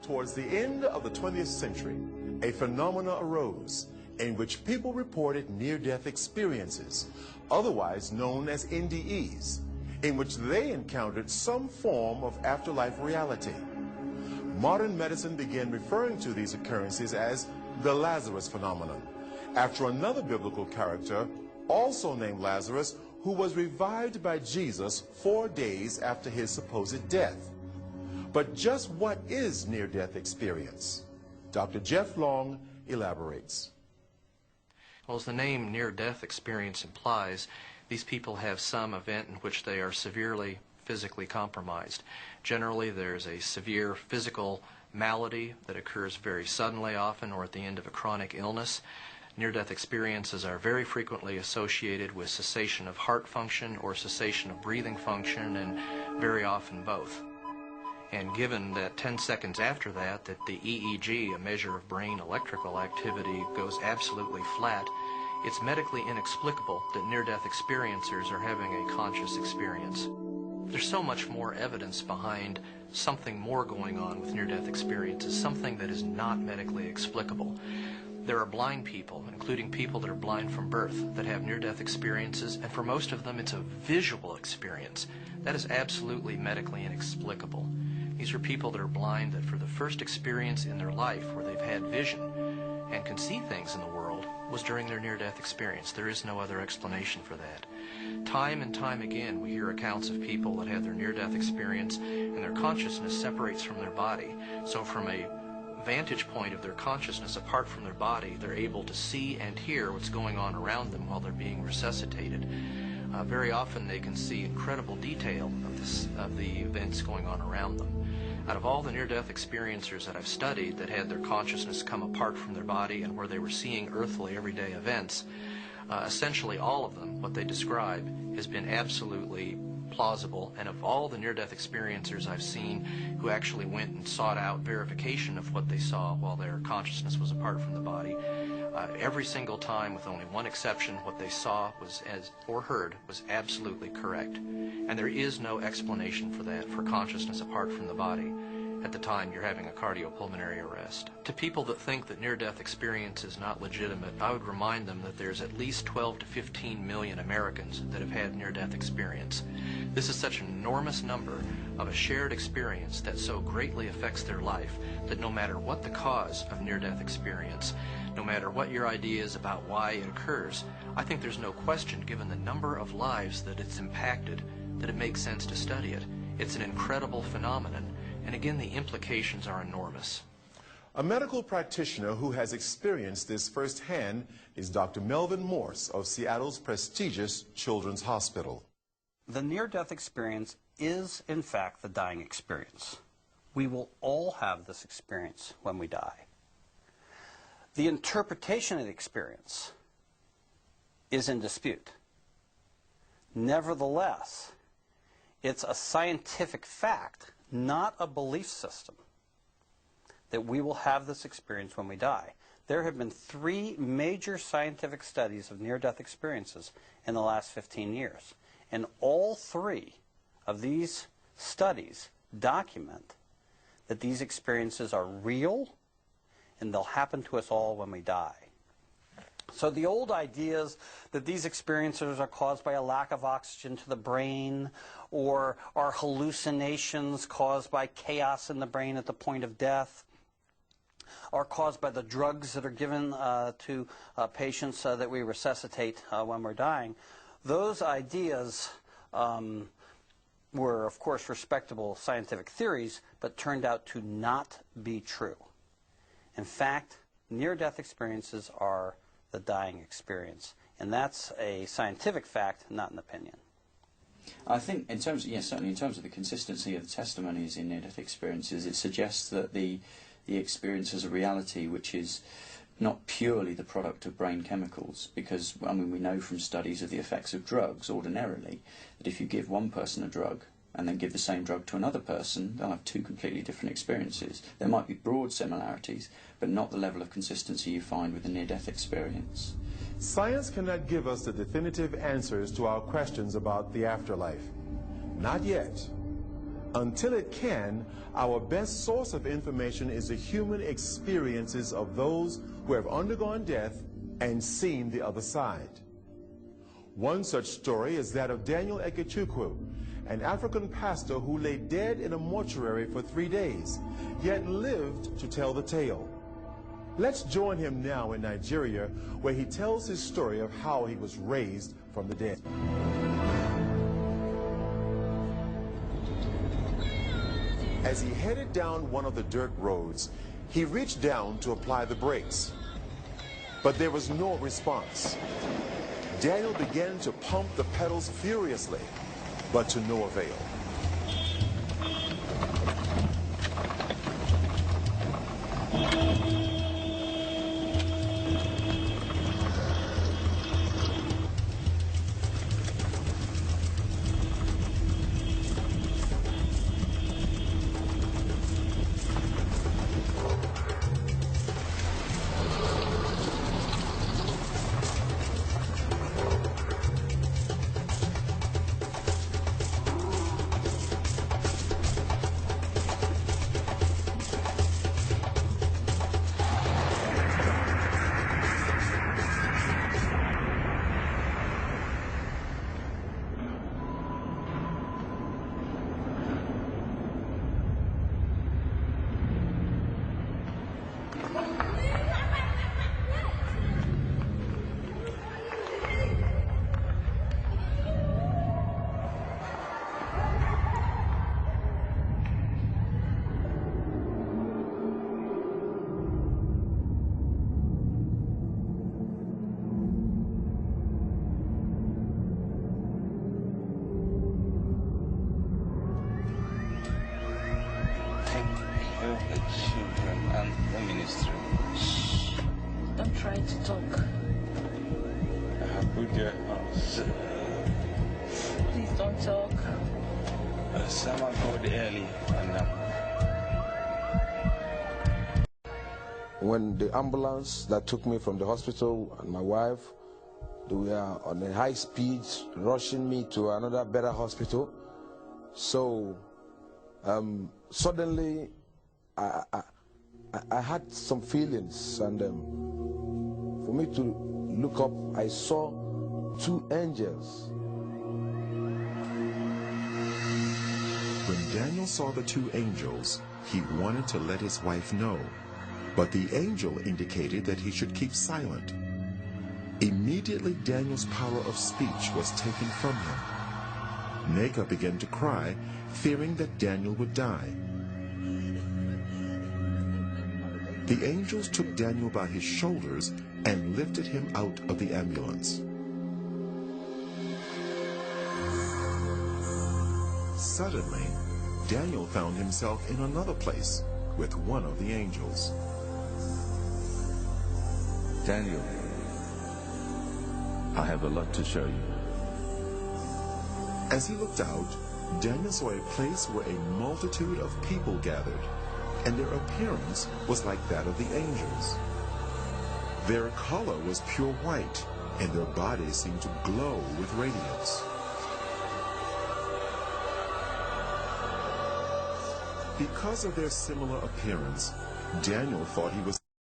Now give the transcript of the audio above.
Towards the end of the 20th century, a phenomenon arose in which people reported near-death experiences, otherwise known as NDEs, in which they encountered some form of afterlife reality. Modern medicine began referring to these occurrences as the Lazarus phenomenon, after another biblical character, also named Lazarus, who was revived by Jesus 4 days after his supposed death. But just what is near-death experience? Dr. Jeff Long elaborates. Well, as the name near-death experience implies, these people have some event in which they are severely physically compromised. Generally, there's a severe physical malady that occurs very suddenly often or at the end of a chronic illness. Near-death experiences are very frequently associated with cessation of heart function or cessation of breathing function, and very often both. And given that 10 seconds after that the EEG, a measure of brain electrical activity, goes absolutely flat, it's medically inexplicable that near-death experiencers are having a conscious experience. There's so much more evidence behind something more going on with near-death experiences, something that is not medically explicable. There are blind people, including people that are blind from birth, that have near-death experiences, and for most of them it's a visual experience. That is absolutely medically inexplicable. These are people that are blind that for the first experience in their life where they've had vision and can see things in the world was during their near-death experience. There is no other explanation for that. Time and time again we hear accounts of people that have their near-death experience and their consciousness separates from their body. So from a vantage point of their consciousness apart from their body, they're able to see and hear what's going on around them while they're being resuscitated. Very often they can see incredible detail of the events going on around them. Out of all the near-death experiencers that I've studied that had their consciousness come apart from their body and where they were seeing earthly everyday events, essentially all of them, what they describe, has been absolutely plausible. And of all the near-death experiencers I've seen who actually went and sought out verification of what they saw while their consciousness was apart from the body, every single time, with only one exception, what they saw was or heard was absolutely correct. And there is no explanation for that, for consciousness apart from the body at the time you're having a cardiopulmonary arrest. To people that think that near-death experience is not legitimate, I would remind them that there's at least 12 to 15 million Americans that have had near-death experience. This is such an enormous number of a shared experience that so greatly affects their life that no matter what the cause of near-death experience, no matter what your idea is about why it occurs, I think there's no question, given the number of lives that it's impacted, that it makes sense to study it. It's an incredible phenomenon, and again, the implications are enormous. A medical practitioner who has experienced this firsthand is Dr. Melvin Morse of Seattle's prestigious Children's Hospital. The near-death experience is, in fact, the dying experience. We will all have this experience when we die. The interpretation of the experience is in dispute. Nevertheless, it's a scientific fact, not a belief system, that we will have this experience when we die. There have been 3 major scientific studies of near-death experiences in the last 15 years. And all 3 of these studies document that these experiences are real and they'll happen to us all when we die. So the old ideas that these experiences are caused by a lack of oxygen to the brain, or are hallucinations caused by chaos in the brain at the point of death, are caused by the drugs that are given to patients that we resuscitate when we're dying, those ideas were, of course, respectable scientific theories, but turned out to not be true. In fact, near-death experiences are the dying experience, and that's a scientific fact, not an opinion. I think in terms of, yes, certainly in terms of the consistency of the testimonies in near-death experiences, it suggests that the experience is a reality which is not purely the product of brain chemicals, because, I mean, we know from studies of the effects of drugs ordinarily that if you give one person a drug and then give the same drug to another person, they'll have 2 completely different experiences. There might be broad similarities, but not the level of consistency you find with a near-death experience. Science cannot give us the definitive answers to our questions about the afterlife. Not yet. Until it can, our best source of information is the human experiences of those who have undergone death and seen the other side. One such story is that of Daniel Ekechukwu, an African pastor who lay dead in a mortuary for 3 days, yet lived to tell the tale. Let's join him now in Nigeria, where he tells his story of how he was raised from the dead. As he headed down one of the dirt roads, he reached down to apply the brakes. But there was no response. Daniel began to pump the pedals furiously, but to no avail. And the ministry. Don't try to talk. I have put their house. Please don't talk. Someone called early and when the ambulance that took me from the hospital and my wife, they were on a high speed rushing me to another better hospital. So suddenly I had some feelings, and for me to look up, I saw 2 angels. When Daniel saw the 2 angels, he wanted to let his wife know, but the angel indicated that he should keep silent. Immediately, Daniel's power of speech was taken from him. Neka began to cry, fearing that Daniel would die. The angels took Daniel by his shoulders and lifted him out of the ambulance. Suddenly, Daniel found himself in another place with one of the angels. Daniel, I have a lot to show you. As he looked out, Daniel saw a place where a multitude of people gathered, and their appearance was like that of the angels. Their color was pure white, and their bodies seemed to glow with radiance. Because of their similar appearance, Daniel thought he was